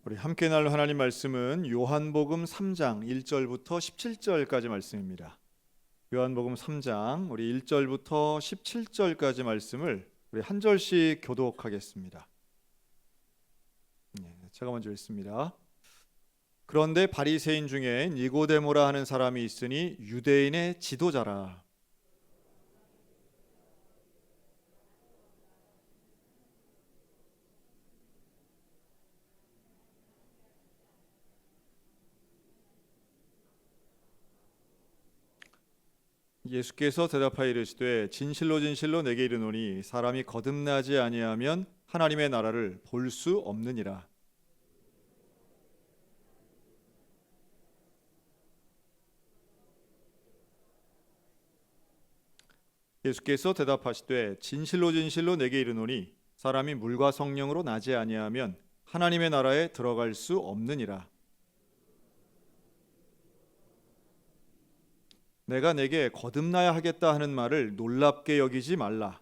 우리 함께 나눌 하나님 말씀은 요한복음 3장 1절부터 17절까지 말씀입니다. 요한복음 3장 우리 1절부터 17절까지 말씀을 우리 한 절씩 교독하겠습니다. 제가 먼저 읽습니다. 그런데 바리새인 중에 니고데모라 하는 사람이 있으니 유대인의 지도자라. 예수께서 대답하여 이르시되 진실로 진실로 내게 이르노니 사람이 거듭나지 아니하면 하나님의 나라를 볼 수 없느니라. 예수께서 대답하시되 진실로 진실로 내게 이르노니 사람이 물과 성령으로 나지 아니하면 하나님의 나라에 들어갈 수 없느니라. 내가 내게 거듭나야 하겠다 하는 말을 놀랍게 여기지 말라.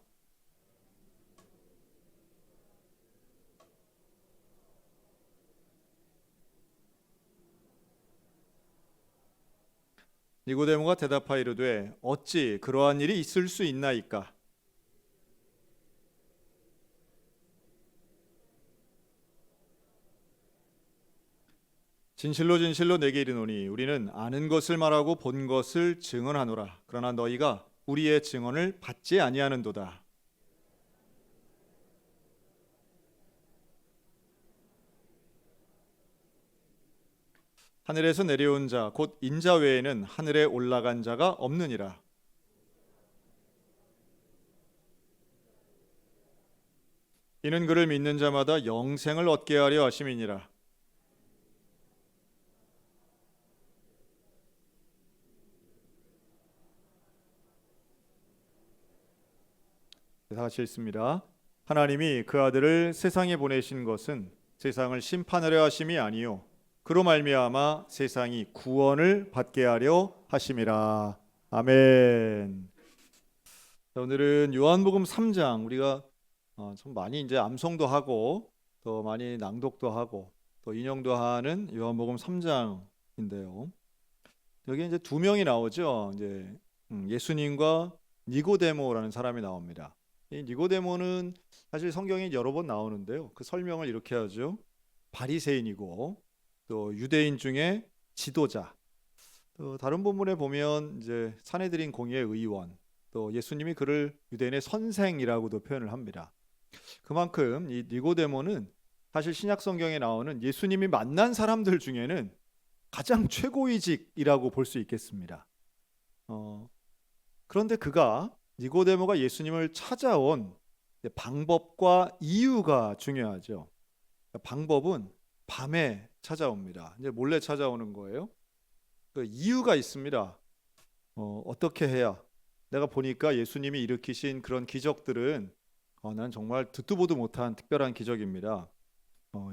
니고데모가 대답하여 이르되 어찌 그러한 일이 있을 수 있나이까? 진실로 진실로 내게 이르노니 우리는 아는 것을 말하고 본 것을 증언하노라. 그러나 너희가 우리의 증언을 받지 아니하는도다. 하늘에서 내려온 자 곧 인자 외에는 하늘에 올라간 자가 없느니라. 이는 그를 믿는 자마다 영생을 얻게 하려 하심이니라. 다 같이 읽습니다. 하나님이 그 아들을 세상에 보내신 것은 세상을 심판하려 하심이 아니요 그로 말미암아 세상이 구원을 받게 하려 하심이라. 아멘. 자, 오늘은 요한복음 3장 우리가 좀 많이 이제 암송도 하고 또 많이 낭독도 하고 또 인용도 하는 요한복음 3장인데요. 여기 이제 두 명이 나오죠. 이제 예수님과 니고데모라는 사람이 나옵니다. 이 니고데모는 사실 성경에 여러 번 나오는데요. 그 설명을 이렇게 하죠. 바리새인이고 또 유대인 중에 지도자. 또 다른 본문에 보면 이제 산헤드린 공의회 의원, 또 예수님이 그를 유대인의 선생이라고도 표현을 합니다. 그만큼 이 니고데모는 사실 신약 성경에 나오는 예수님이 만난 사람들 중에는 가장 최고위직이라고 볼 수 있겠습니다. 그런데 니고데모가 예수님을 찾아온 방법과 이유가 중요하죠. 방법은 밤에 찾아옵니다. 이제 몰래 찾아오는 거예요. 그 이유가 있습니다. 어떻게 해야? 내가 보니까 예수님이 일으키신 그런 기적들은 난 정말 듣도 보도 못한 특별한 기적입니다.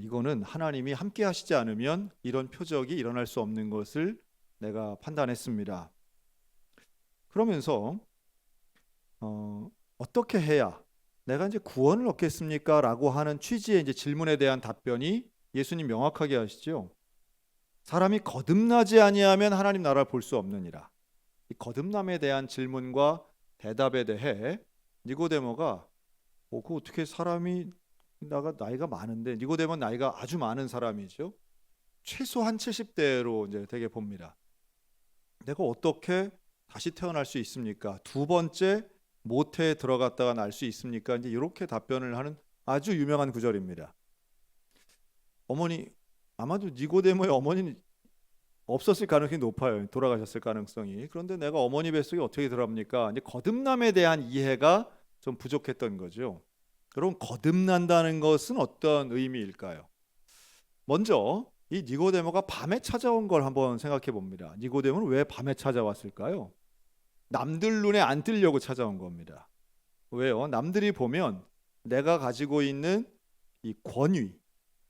이거는 하나님이 함께 하시지 않으면 이런 표적이 일어날 수 없는 것을 내가 판단했습니다. 그러면서 어떻게 해야 내가 이제 구원을 얻겠습니까? 라고 하는 취지의 이제 질문에 대한 답변이 예수님 명확하게 하시죠. 사람이 거듭나지 아니하면 하나님 나라를 볼 수 없느니라. 이 거듭남에 대한 질문과 대답에 대해 니고데모가 그 어떻게 사람이 나이가 많은데 니고데모는 나이가 아주 많은 사람이죠. 최소한 70대로 이제 되게 봅니다. 내가 어떻게 다시 태어날 수 있습니까? 두 번째 모태에 들어갔다가 날 수 있습니까? 이제 이렇게 답변을 하는 아주 유명한 구절입니다. 아마도 니고데모의 어머니는 없었을 가능성이 높아요. 돌아가셨을 가능성이. 그런데 내가 어머니 뱃속에 어떻게 들어갑니까? 이제 거듭남에 대한 이해가 좀 부족했던 거죠. 여러분, 거듭난다는 것은 어떤 의미일까요? 먼저 이 니고데모가 밤에 찾아온 걸 한번 생각해 봅니다. 니고데모는 왜 밤에 찾아왔을까요? 남들 눈에 안 띄려고 찾아온 겁니다. 왜요? 남들이 보면 내가 가지고 있는 이 권위,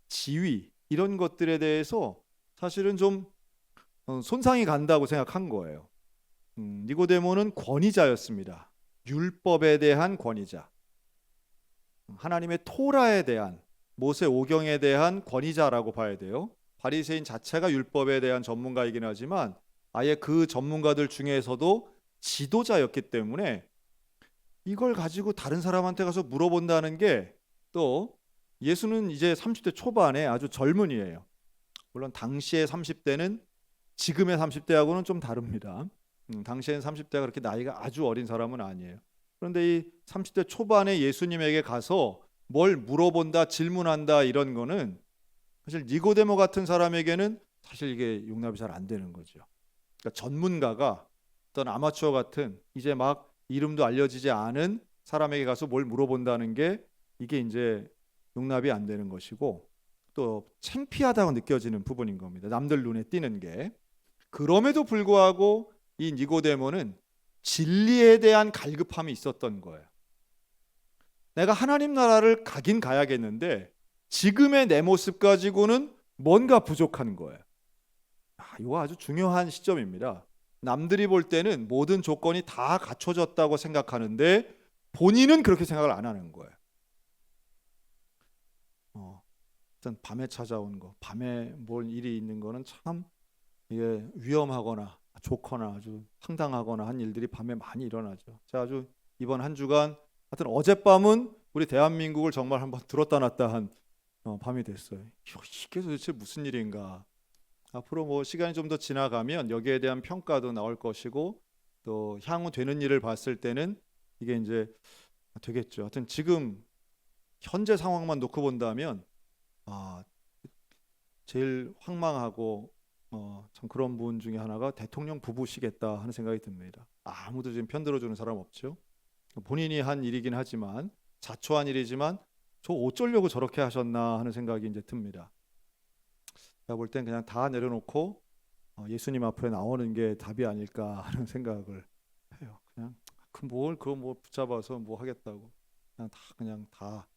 지위 이런 것들에 대해서 사실은 좀 손상이 간다고 생각한 거예요. 니고데모는 권위자였습니다. 율법에 대한 권위자, 하나님의 토라에 대한 모세 오경에 대한 권위자라고 봐야 돼요. 바리새인 자체가 율법에 대한 전문가이긴 하지만 아예 그 전문가들 중에서도 지도자였기 때문에 이걸 가지고 다른 사람한테 가서 물어본다는 게, 또 예수는 이제 30대 초반에 아주 젊은이에요. 물론 당시의 30대는 지금의 30대하고는 좀 다릅니다. 당시에는 30대가 그렇게 나이가 아주 어린 사람은 아니에요. 그런데 이 30대 초반에 예수님에게 가서 뭘 물어본다, 질문한다 이런 거는 사실 니고데모 같은 사람에게는 사실 이게 용납이 잘 안 되는 거죠. 그러니까 전문가가 어떤 아마추어 같은 이제 막 이름도 알려지지 않은 사람에게 가서 뭘 물어본다는 게 이게 이제 용납이 안 되는 것이고 또 창피하다고 느껴지는 부분인 겁니다. 남들 눈에 띄는 게. 그럼에도 불구하고 이 니고데모는 진리에 대한 갈급함이 있었던 거예요. 내가 하나님 나라를 가긴 가야겠는데 지금의 내 모습 가지고는 뭔가 부족한 거예요. 이거 아주 중요한 시점입니다. 남들이 볼 때는 모든 조건이 다 갖춰졌다고 생각하는데 본인은 그렇게 생각을 안 하는 거예요. 일단 밤에 찾아온 거, 밤에 뭘 일이 있는 거는 참 이게 위험하거나 좋거나 아주 황당하거나 한 일들이 밤에 많이 일어나죠. 제가 아주 이번 한 주간 하여튼 어젯밤은 우리 대한민국을 정말 한번 들었다 놨다 한 밤이 됐어요. 이게 도대체 무슨 일인가. 앞으로 뭐 시간이 좀 더 지나가면 여기에 대한 평가도 나올 것이고 또 향후 되는 일을 봤을 때는 이게 이제 되겠죠. 하여튼 지금 현재 상황만 놓고 본다면 제일 황망하고 참 그런 분 중에 하나가 대통령 부부시겠다 하는 생각이 듭니다. 아무도 지금 편들어주는 사람 없죠. 본인이 한 일이긴 하지만 자초한 일이지만 저 어쩌려고 저렇게 하셨나 하는 생각이 이제 듭니다. 제가 볼 땐 그냥 다 내려놓고 예수님 앞에 나오는 게 답이 아닐까 하는 생각을 해요. 그냥 그거 뭐 붙잡아서 뭐 하겠다고 그냥 다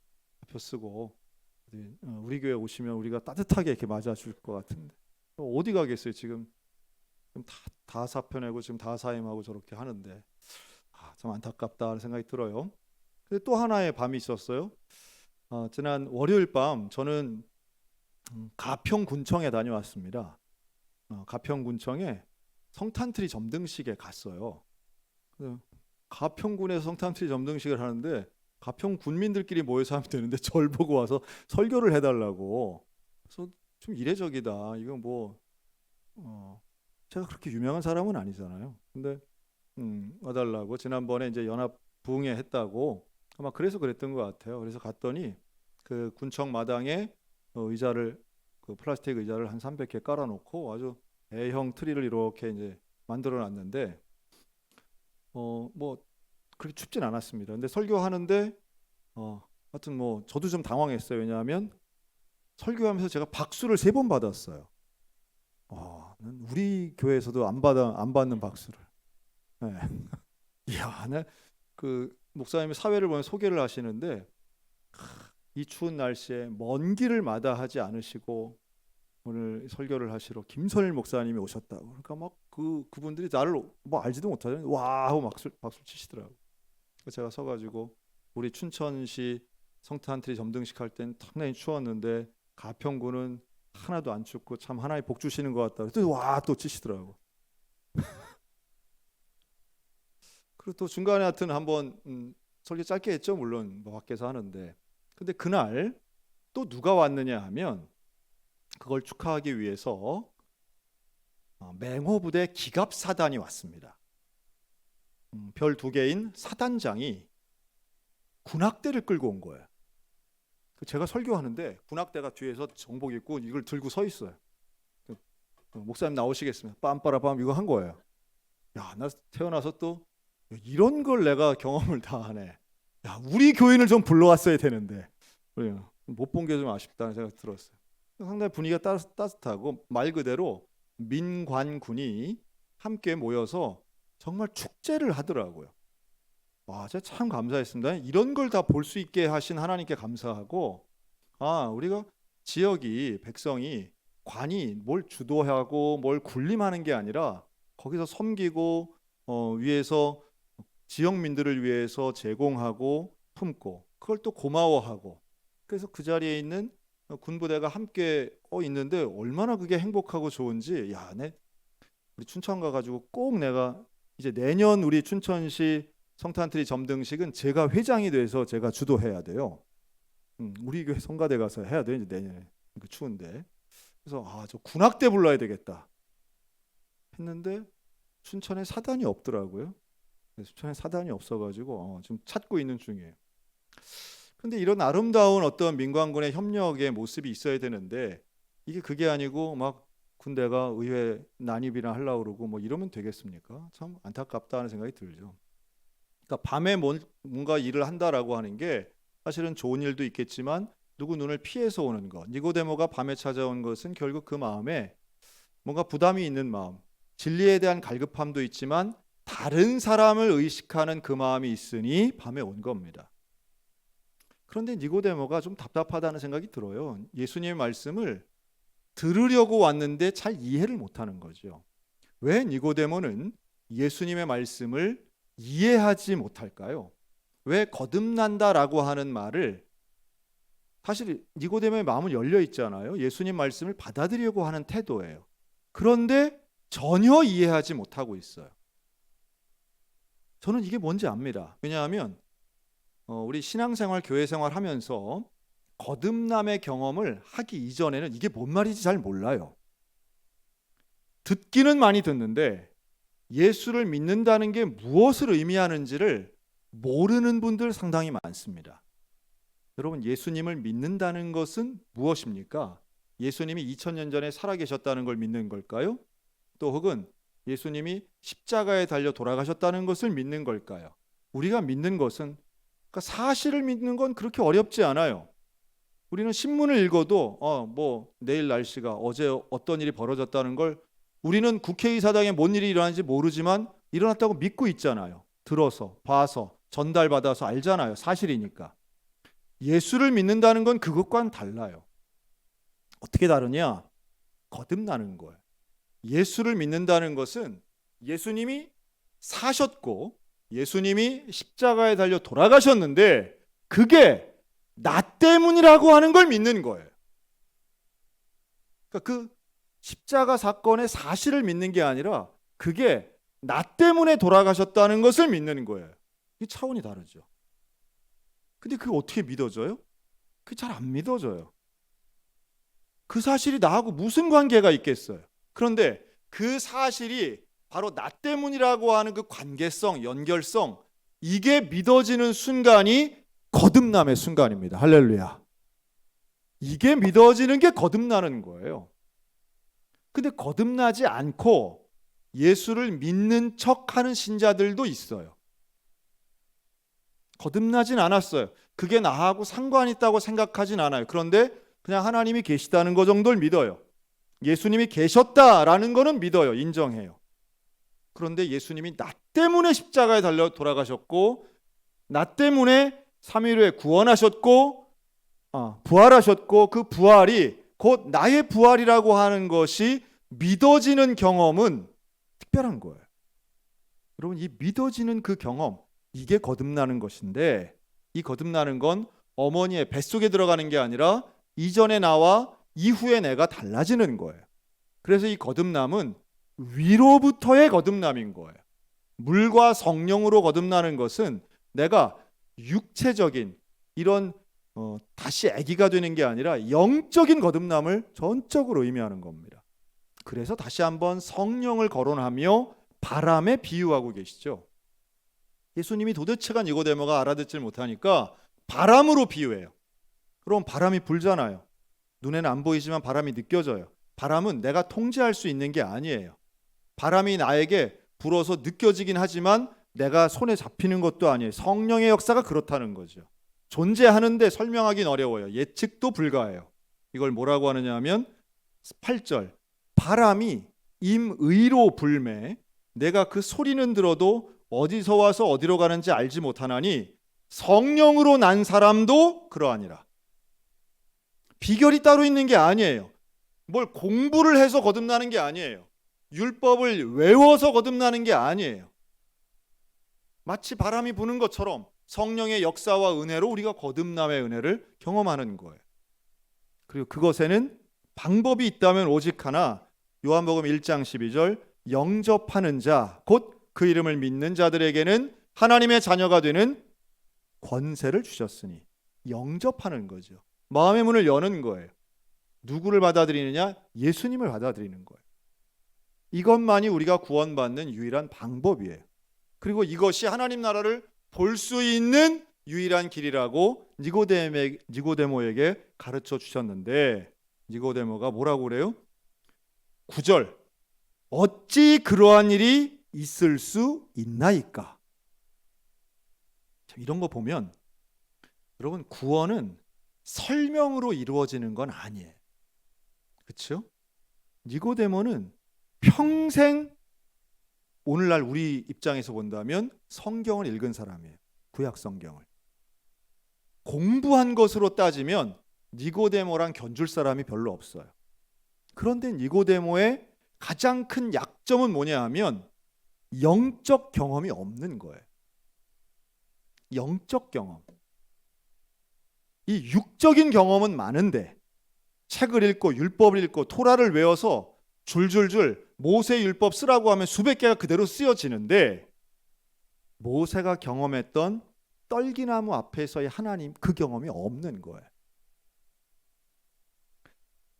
표 쓰고 우리 교회 오시면 우리가 따뜻하게 이렇게 맞아줄 것 같은데 어디 가겠어요. 지금 다 사표내고 지금 다 사임하고 저렇게 하는데 참 안타깝다 하는 생각이 들어요. 근데 또 하나의 밤이 있었어요. 지난 월요일 밤 저는 가평군청에 다녀왔습니다. 가평군청에 성탄트리 점등식에 갔어요. 가평군에서 성탄트리 점등식을 하는데 가평 군민들끼리 모여서 하면 되는데 절 보고 와서 설교를 해달라고. 그래서 좀 이례적이다. 이건 뭐 제가 그렇게 유명한 사람은 아니잖아요. 근데 와달라고 지난번에 이제 연합 부흥회 했다고 아마 그래서 그랬던 것 같아요. 그래서 갔더니 그 군청 마당에 의자를 그 플라스틱 의자를 한 300개 깔아놓고 아주 A형 트리를 이렇게 이제 만들어놨는데 뭐 그렇게 춥진 않았습니다. 근데 설교하는데 하여튼 뭐 저도 좀 당황했어요. 왜냐하면 설교하면서 제가 박수를 3번 받았어요. 우리 교회에서도 안 받는 박수를. 네. 이야, 그 목사님이 사회를 보면 소개를 하시는데 이 추운 날씨에 먼 길을 마다하지 않으시고 오늘 설교를 하시러 김선일 목사님이 오셨다고. 그러니까 막 그분들이 나를 뭐 알지도 못하잖아요. 와 하고 박수 치시더라고. 제가 서가지고 우리 춘천시 성탄트리 점등식 할 땐 상당히 추웠는데 가평군은 하나도 안 춥고 참 하나의 복 주시는 것 같다. 또 와 또 치시더라고. 그리고 또 중간에 하여튼 한번 설교 짧게 했죠. 물론 뭐 밖에서 하는데. 근데 그날 또 누가 왔느냐 하면 그걸 축하하기 위해서 맹호부대 기갑사단이 왔습니다. 별 2개인 사단장이 군악대를 끌고 온 거예요. 제가 설교하는데 군악대가 뒤에서 정복 입고 이걸 들고 서 있어요. 목사님 나오시겠습니다. 빰빠라빰 이거 한 거예요. 야, 나 태어나서 또 이런 걸 내가 경험을 다 하네. 야, 우리 교인을 좀 불러왔어야 되는데 못 본 게 좀 아쉽다는 생각이 들었어요. 상당히 분위기가 따뜻하고 말 그대로 민관군이 함께 모여서 정말 축제를 하더라고요. 와, 제가 참 감사했습니다. 이런 걸 다 볼 수 있게 하신 하나님께 감사하고, 우리가 지역이 백성이 관이 뭘 주도하고 뭘 군림하는 게 아니라 거기서 섬기고 위에서 지역민들을 위해서 제공하고 품고 그걸 또 고마워하고 그래서 그 자리에 있는 군부대가 함께 있는데 얼마나 그게 행복하고 좋은지, 야, 우리 춘천 가가지고 꼭 내가 이제 내년 우리 춘천시 성탄트리 점등식은 제가 회장이 돼서 제가 주도해야 돼요. 우리 교회 성가대 가서 해야 돼 이제 내년에. 그 추운데. 그래서 저 군악대 불러야 되겠다 했는데 춘천에 사단이 없더라고요. 춘천에 사단이 없어가지고 지금 찾고 있는 중이에요. 근데 이런 아름다운 어떤 민관군의 협력의 모습이 있어야 되는데 이게 그게 아니고 막 군대가 의회 난입이나 하려고 그러고 뭐 이러면 되겠습니까? 참 안타깝다는 생각이 들죠. 그러니까 밤에 뭔가 일을 한다라고 하는 게 사실은 좋은 일도 있겠지만 누구 눈을 피해서 오는 것. 니고데모가 밤에 찾아온 것은 결국 그 마음에 뭔가 부담이 있는 마음, 진리에 대한 갈급함도 있지만 다른 사람을 의식하는 그 마음이 있으니 밤에 온 겁니다. 그런데 니고데모가 좀 답답하다는 생각이 들어요. 예수님의 말씀을 들으려고 왔는데 잘 이해를 못하는 거죠. 왜 니고데모는 예수님의 말씀을 이해하지 못할까요? 왜 거듭난다라고 하는 말을, 사실 니고데모의 마음은 열려 있잖아요. 예수님 말씀을 받아들이려고 하는 태도예요. 그런데 전혀 이해하지 못하고 있어요. 저는 이게 뭔지 압니다. 왜냐하면 우리 신앙생활, 교회생활 하면서 거듭남의 경험을 하기 이전에는 이게 뭔 말인지 잘 몰라요. 듣기는 많이 듣는데 예수를 믿는다는 게 무엇을 의미하는지를 모르는 분들 상당히 많습니다. 여러분, 예수님을 믿는다는 것은 무엇입니까? 예수님이 2000년 전에 살아계셨다는 걸 믿는 걸까요? 또 혹은 예수님이 십자가에 달려 돌아가셨다는 것을 믿는 걸까요? 우리가 믿는 것은, 그러니까 사실을 믿는 건 그렇게 어렵지 않아요. 우리는 신문을 읽어도 내일 날씨가, 어제 어떤 일이 벌어졌다는 걸 우리는 국회의사당에 뭔 일이 일어나는지 모르지만 일어났다고 믿고 있잖아요. 들어서, 봐서, 전달받아서 알잖아요. 사실이니까. 예수를 믿는다는 건 그것과는 달라요. 어떻게 다르냐? 거듭나는 거예요. 예수를 믿는다는 것은 예수님이 사셨고 예수님이 십자가에 달려 돌아가셨는데 그게 나 때문이라고 하는 걸 믿는 거예요. 그러니까 그 십자가 사건의 사실을 믿는 게 아니라 그게 나 때문에 돌아가셨다는 것을 믿는 거예요. 이 차원이 다르죠. 근데 그게 어떻게 믿어져요? 그게 잘 안 믿어져요. 그 사실이 나하고 무슨 관계가 있겠어요? 그런데 그 사실이 바로 나 때문이라고 하는 그 관계성, 연결성, 이게 믿어지는 순간이 거듭남의 순간입니다. 할렐루야. 이게 믿어지는 게 거듭나는 거예요. 근데 거듭나지 않고 예수를 믿는 척하는 신자들도 있어요. 거듭나진 않았어요. 그게 나하고 상관 있다고 생각하진 않아요. 그런데 그냥 하나님이 계시다는 거 정도를 믿어요. 예수님이 계셨다라는 거는 믿어요. 인정해요. 그런데 예수님이 나 때문에 십자가에 달려 돌아가셨고 나 때문에 3일 후에 구원하셨고 부활하셨고 그 부활이 곧 나의 부활이라고 하는 것이 믿어지는 경험은 특별한 거예요. 여러분, 이 믿어지는 그 경험, 이게 거듭나는 것인데 이 거듭나는 건 어머니의 뱃속에 들어가는 게 아니라 이전의 나와 이후의 내가 달라지는 거예요. 그래서 이 거듭남은 위로부터의 거듭남인 거예요. 물과 성령으로 거듭나는 것은 내가 육체적인 이런 다시 아기가 되는 게 아니라 영적인 거듭남을 전적으로 의미하는 겁니다. 그래서 다시 한번 성령을 거론하며 바람에 비유하고 계시죠. 예수님이 도대체가 니고데모가 알아듣질 못하니까 바람으로 비유해요. 그럼 바람이 불잖아요. 눈에는 안 보이지만 바람이 느껴져요. 바람은 내가 통제할 수 있는 게 아니에요. 바람이 나에게 불어서 느껴지긴 하지만 내가 손에 잡히는 것도 아니에요. 성령의 역사가 그렇다는 거죠. 존재하는데 설명하기는 어려워요. 예측도 불가해요. 이걸 뭐라고 하느냐 하면 8절 바람이 임의로 불매 내가 그 소리는 들어도 어디서 와서 어디로 가는지 알지 못하나니 성령으로 난 사람도 그러하니라. 비결이 따로 있는 게 아니에요. 뭘 공부를 해서 거듭나는 게 아니에요. 율법을 외워서 거듭나는 게 아니에요. 마치 바람이 부는 것처럼 성령의 역사와 은혜로 우리가 거듭남의 은혜를 경험하는 거예요. 그리고 그것에는 방법이 있다면 오직 하나, 요한복음 1장 12절, 영접하는 자, 곧 그 이름을 믿는 자들에게는 하나님의 자녀가 되는 권세를 주셨으니, 영접하는 거죠. 마음의 문을 여는 거예요. 누구를 받아들이느냐? 예수님을 받아들이는 거예요. 이것만이 우리가 구원받는 유일한 방법이에요. 그리고 이것이 하나님 나라를 볼 수 있는 유일한 길이라고 니고데모에게 가르쳐 주셨는데, 니고데모가 뭐라고 그래요? 9절, 어찌 그러한 일이 있을 수 있나이까? 이런 거 보면 여러분, 구원은 설명으로 이루어지는 건 아니에요. 그렇죠? 니고데모는 평생, 오늘날 우리 입장에서 본다면 성경을 읽은 사람이에요. 구약 성경을 공부한 것으로 따지면 니고데모랑 견줄 사람이 별로 없어요. 그런데 니고데모의 가장 큰 약점은 뭐냐 하면 영적 경험이 없는 거예요. 영적 경험. 이 육적인 경험은 많은데, 책을 읽고 율법을 읽고 토라를 외워서 줄줄줄 모세 율법 쓰라고 하면 수백 개가 그대로 쓰여지는데, 모세가 경험했던 떨기나무 앞에서의 하나님, 그 경험이 없는 거예요.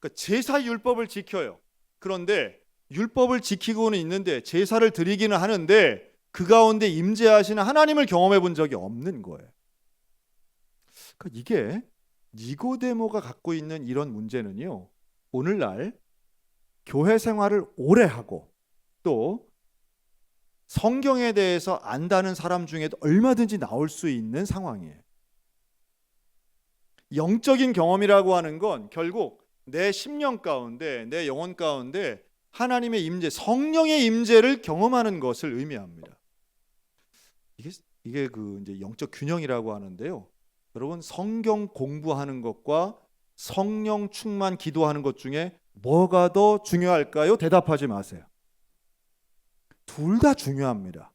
그러니까 제사 율법을 지켜요. 그런데 율법을 지키고는 있는데, 제사를 드리기는 하는데, 그 가운데 임재하시는 하나님을 경험해 본 적이 없는 거예요. 그러니까 이게 니고데모가 갖고 있는 이런 문제는요, 오늘날 교회 생활을 오래 하고 또 성경에 대해서 안다는 사람 중에도 얼마든지 나올 수 있는 상황이에요. 영적인 경험이라고 하는 건 결국 내 심령 가운데, 내 영혼 가운데 하나님의 임재, 성령의 임재를 경험하는 것을 의미합니다. 이게 그 이제 영적 균형이라고 하는데요. 여러분, 성경 공부하는 것과 성령 충만 기도하는 것 중에 뭐가 더 중요할까요? 대답하지 마세요. 둘 다 중요합니다.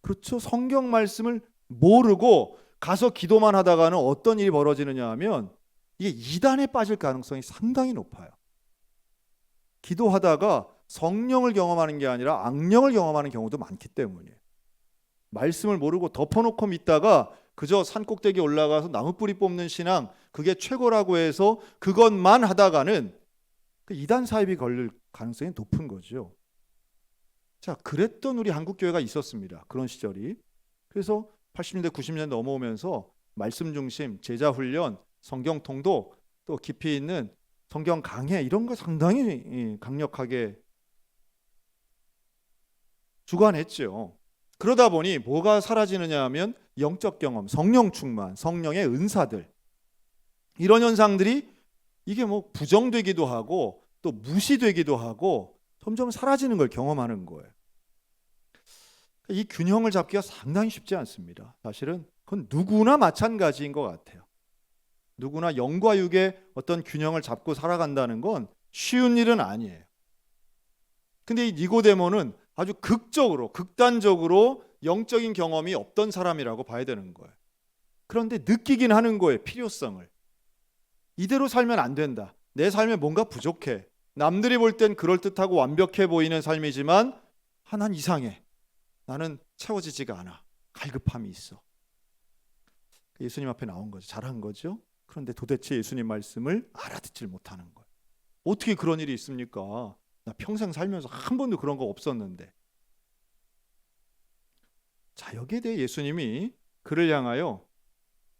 그렇죠? 성경 말씀을 모르고 가서 기도만 하다가는 어떤 일이 벌어지느냐 하면 이게 이단에 빠질 가능성이 상당히 높아요. 기도하다가 성령을 경험하는 게 아니라 악령을 경험하는 경우도 많기 때문이에요. 말씀을 모르고 덮어놓고 믿다가 그저 산꼭대기에 올라가서 나무뿌리 뽑는 신앙, 그게 최고라고 해서 그것만 하다가는 이단 사입이 걸릴 가능성이 높은 거죠. 자, 그랬던 우리 한국교회가 있었습니다. 그런 시절이. 그래서 80년대, 90년대 넘어오면서 말씀 중심, 제자 훈련, 성경 통독, 또 깊이 있는 성경 강해, 이런 거 상당히 강력하게 주관했죠. 그러다 보니 뭐가 사라지느냐 하면 영적 경험, 성령 충만, 성령의 은사들, 이런 현상들이 이게 뭐 부정되기도 하고 또 무시되기도 하고 점점 사라지는 걸 경험하는 거예요. 이 균형을 잡기가 상당히 쉽지 않습니다. 사실은 그건 누구나 마찬가지인 것 같아요. 누구나 영과 육의 어떤 균형을 잡고 살아간다는 건 쉬운 일은 아니에요. 근데 이 니고데모는 아주 극단적으로 영적인 경험이 없던 사람이라고 봐야 되는 거예요. 그런데 느끼긴 하는 거예요, 필요성을. 이대로 살면 안 된다. 내 삶에 뭔가 부족해. 남들이 볼 땐 그럴듯하고 완벽해 보이는 삶이지만 난 이상해. 나는 채워지지가 않아. 갈급함이 있어. 예수님 앞에 나온 거죠. 잘한 거죠. 그런데 도대체 예수님 말씀을 알아듣질 못하는 거예요. 어떻게 그런 일이 있습니까? 나 평생 살면서 한 번도 그런 거 없었는데. 자, 여기에 대해 예수님이 그를 향하여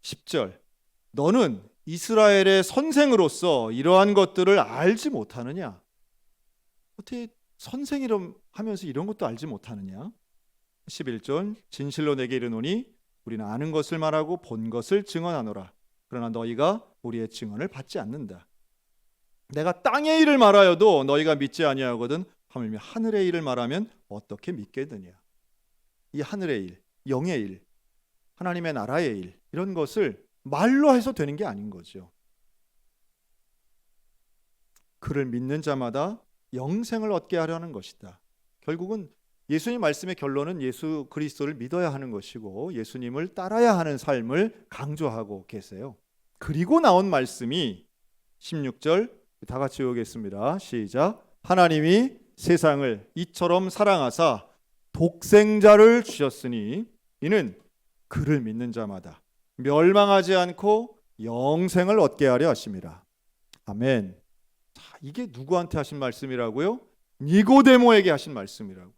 10절, 너는 이스라엘의 선생으로서 이러한 것들을 알지 못하느냐? 어떻게 선생이라 하면서 이런 것도 알지 못하느냐? 11절, 진실로 내게 이르노니 우리는 아는 것을 말하고 본 것을 증언하노라. 그러나 너희가 우리의 증언을 받지 않는다. 내가 땅의 일을 말하여도 너희가 믿지 아니하거든 하물며 하늘의 일을 말하면 어떻게 믿겠느냐? 이 하늘의 일, 영의 일, 하나님의 나라의 일, 이런 것을 말로 해서 되는 게 아닌 거죠. 그를 믿는 자마다 영생을 얻게 하려는 것이다. 결국은 예수님 말씀의 결론은 예수 그리스도를 믿어야 하는 것이고 예수님을 따라야 하는 삶을 강조하고 계세요. 그리고 나온 말씀이 16절 다 같이 외우겠습니다. 시작. 하나님이 세상을 이처럼 사랑하사 독생자를 주셨으니 이는 그를 믿는 자마다 멸망하지 않고 영생을 얻게 하려 하심이라. 아멘. 자, 이게 누구한테 하신 말씀이라고요? 니고데모에게 하신 말씀이라고.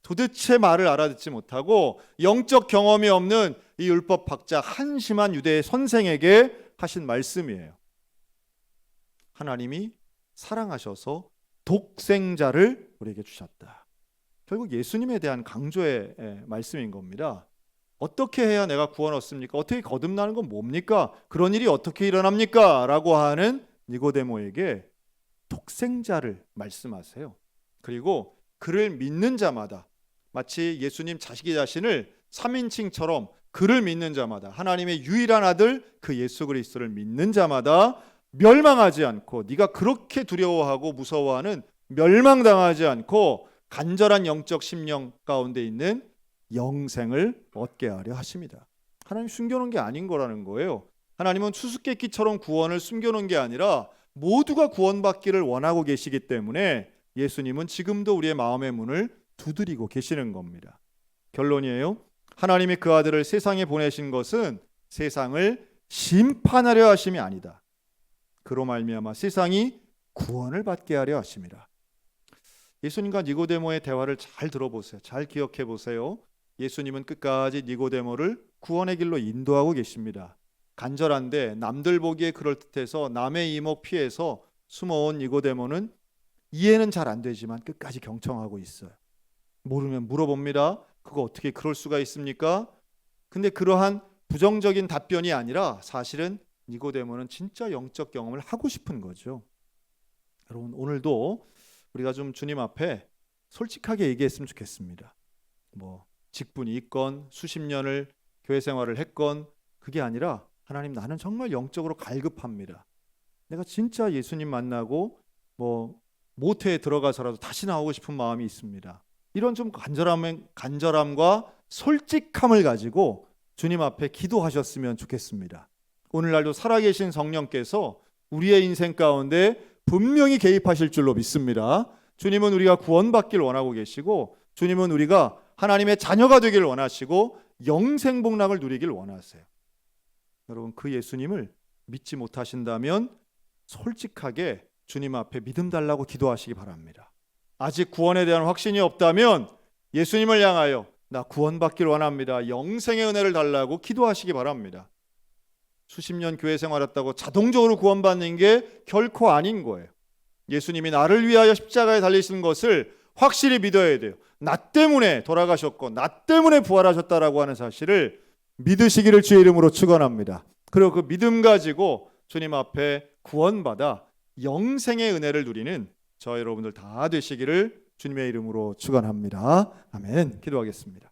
도대체 말을 알아듣지 못하고 영적 경험이 없는 이 율법학자 한심한 유대의 선생에게 하신 말씀이에요. 하나님이 사랑하셔서 독생자를 우리에게 주셨다. 결국 예수님에 대한 강조의 말씀인 겁니다. 어떻게 해야 내가 구원 얻습니까? 어떻게 거듭나는 건 뭡니까? 그런 일이 어떻게 일어납니까? 라고 하는 니고데모에게 독생자를 말씀하세요. 그리고 그를 믿는 자마다 마치 예수님 자기 자신을 3인칭처럼 그를 믿는 자마다 하나님의 유일한 아들 그 예수 그리스도를 믿는 자마다 멸망하지 않고 네가 그렇게 두려워하고 무서워하는 멸망당하지 않고 간절한 영적 심령 가운데 있는 영생을 얻게 하려 하십니다. 하나님 숨겨놓은 게 아닌 거라는 거예요. 하나님은 수수께끼처럼 구원을 숨겨놓은 게 아니라 모두가 구원받기를 원하고 계시기 때문에 예수님은 지금도 우리의 마음의 문을 두드리고 계시는 겁니다. 결론이에요. 하나님이 그 아들을 세상에 보내신 것은 세상을 심판하려 하심이 아니다. 그로 말미암아 세상이 구원을 받게 하려 하심이라. 예수님과 니고데모의 대화를 잘 들어보세요. 잘 기억해 보세요. 예수님은 끝까지 니고데모를 구원의 길로 인도하고 계십니다. 간절한데 남들 보기에 그럴듯해서 남의 이목 피해서 숨어온 니고데모는 이해는 잘 안 되지만 끝까지 경청하고 있어요. 모르면 물어봅니다. 그거 어떻게 그럴 수가 있습니까? 근데 그러한 부정적인 답변이 아니라 사실은 니고데모는 진짜 영적 경험을 하고 싶은 거죠. 여러분 오늘도 우리가 좀 주님 앞에 솔직하게 얘기했으면 좋겠습니다. 직분이 있건 수십 년을 교회 생활을 했건 그게 아니라 하나님 나는 정말 영적으로 갈급합니다. 내가 진짜 예수님 만나고 모태에 들어가서라도 다시 나오고 싶은 마음이 있습니다. 이런 좀 간절함과 솔직함을 가지고 주님 앞에 기도하셨으면 좋겠습니다. 오늘날도 살아계신 성령께서 우리의 인생 가운데 분명히 개입하실 줄로 믿습니다. 주님은 우리가 구원받기를 원하고 계시고 주님은 우리가 하나님의 자녀가 되기를 원하시고 영생복락을 누리기를 원하세요. 여러분 그 예수님을 믿지 못하신다면 솔직하게 주님 앞에 믿음 달라고 기도하시기 바랍니다. 아직 구원에 대한 확신이 없다면 예수님을 향하여 나 구원받기를 원합니다. 영생의 은혜를 달라고 기도하시기 바랍니다. 수십 년 교회 생활했다고 자동적으로 구원받는 게 결코 아닌 거예요. 예수님이 나를 위하여 십자가에 달리신 것을 확실히 믿어야 돼요. 나 때문에 돌아가셨고 나 때문에 부활하셨다라고 하는 사실을 믿으시기를 주의 이름으로 축원합니다. 그리고 그 믿음 가지고 주님 앞에 구원받아 영생의 은혜를 누리는 저 여러분들 다 되시기를 주님의 이름으로 축원합니다. 아멘. 기도하겠습니다.